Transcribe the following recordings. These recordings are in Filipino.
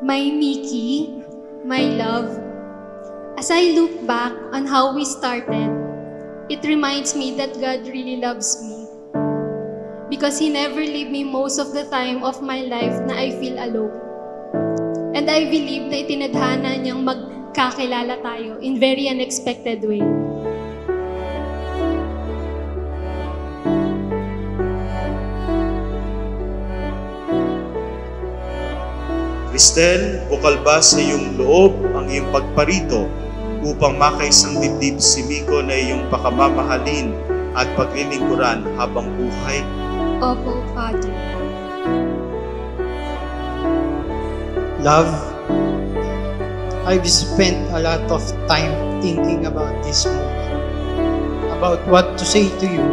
My Mickey, my love, as I look back on how we started, it reminds me that God really loves me. Because He never leave me most of the time of my life na I feel alone. And I believe na itinadhana niyang magkakilala tayo in very unexpected way. Cristel, bukal ba sa iyong loob ang iyong pagparito upang makaisang dibdib si Miko na iyong pakamamahalin at paglilingkuran habang buhay? Opo, Father. Love, I've spent a lot of time thinking about this moment, about what to say to you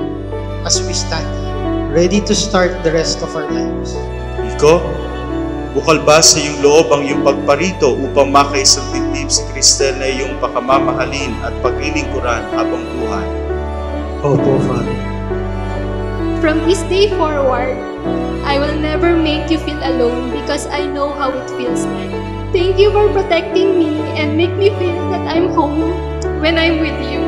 as we stand here, ready to start the rest of our lives. Miko, bukal ba sa iyong loob ang iyong pagparito upang makaisang dibdib si Cristel na iyong pakamamahalin at paglilingkuran habang buhay? Opo, Father. From this day forward, I will never make you feel alone because I know how it feels like. Thank you for protecting me and make me feel that I'm home when I'm with you.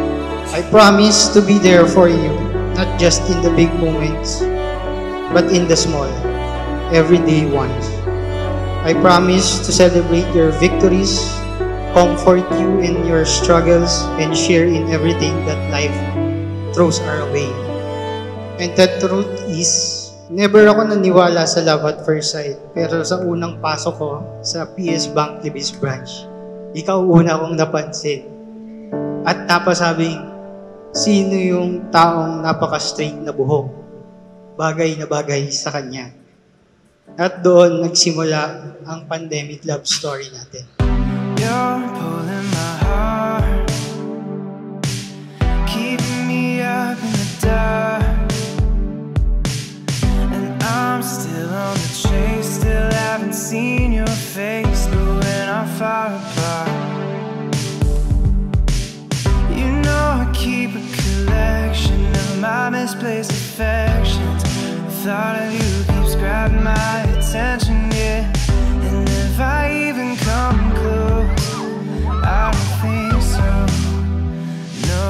I promise to be there for you, not just in the big moments, but in the small, everyday ones. I promise to celebrate your victories, comfort you in your struggles, and share in everything that life throws our way. And the truth is, never ako naniwala sa love at first sight. Pero sa unang pasok ko sa PS Bank Libis Branch, ikaw una kong napansin. At napasabing, sino yung taong napaka-straight na buhok? Bagay na bagay sa kanya. At doon nagsimula ang pandemic love story natin. You're pulling my heart, keeping me up in the dark. I'm still on the chase, still haven't seen your face, but we're not far apart. You know I keep a collection of my misplaced affections. The thought of you keeps grabbing my attention, yeah. And if I even come close, I don't think so, no.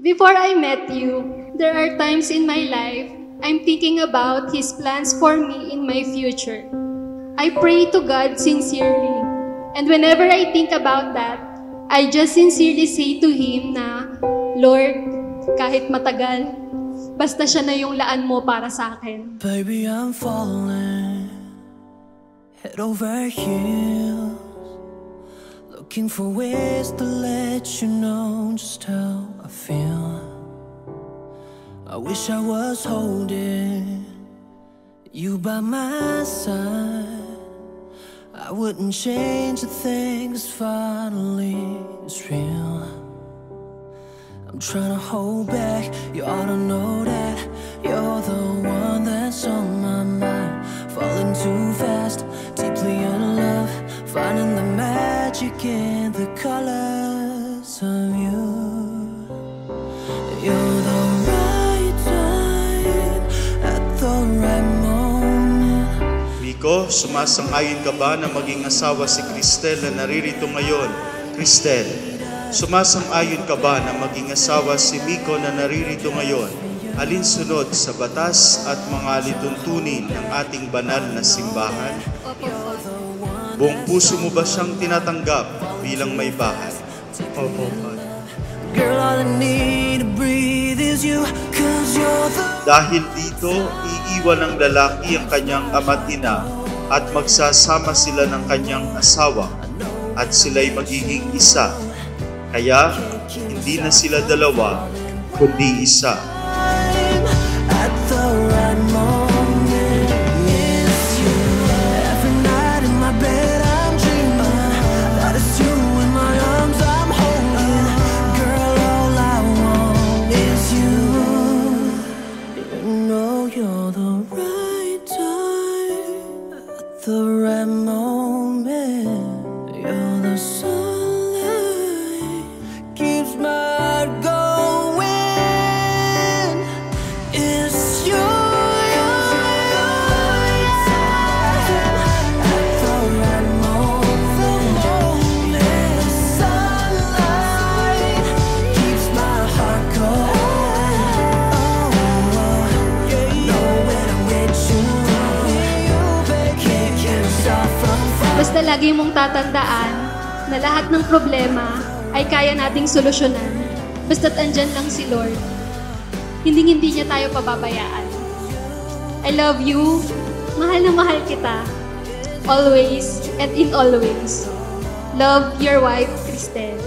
Before I met you, there are times in my life I'm thinking about His plans for me in my future. I pray to God sincerely, and whenever I think about that, I just sincerely say to Him na, Lord, kahit matagal, basta siya na yung laan mo para sa akin. Baby, I'm falling head over heels, looking for ways to let you know just how I feel. I wish I was holding you by my side. I wouldn't change a thing, 'cause finally it's real. I'm trying to hold back, you ought to know that you're the one that's on my mind. Falling too fast, deeply in love, finding the magic in the colors of you. You're the right time at the right moment. Miko, sumasang-ayon ka ba na maging asawa si Cristel na naririto ngayon? Cristel. Sumasang-ayon ka ba na maging asawa si Miko na naririto ngayon, alinsunod sa batas at mga lituntunin ng ating banal na simbahan? Opo, Father. Buong puso mo ba siyang tinatanggap bilang may bahay? Opo, Father. Girl, all I need to breathe is you, 'cause you're the Dahil dito, iiwan ng lalaki ang kanyang ama't ina at magsasama sila ng kanyang asawa at sila'y magiging isa. Kaya, hindi na sila dalawa, kundi isa. time at the right moment. It's you. Every night in my bed I'm dreaming that it's you in my arms I'm holding. Girl, all I want is you. You know you're the right time at the right moment. You're the sunlight keeps my heart going. It's you, at the right moment. Sunlight keeps my heart going. I know when I'm with you, can't get yourself from Basta lagi mong tatandaan na lahat ng problema ay kaya nating solusyonan. Basta't andyan lang si Lord. Hindi niya tayo pababayaan. I love you. Mahal na mahal kita. Always and in all ways. Love, your wife, Cristel.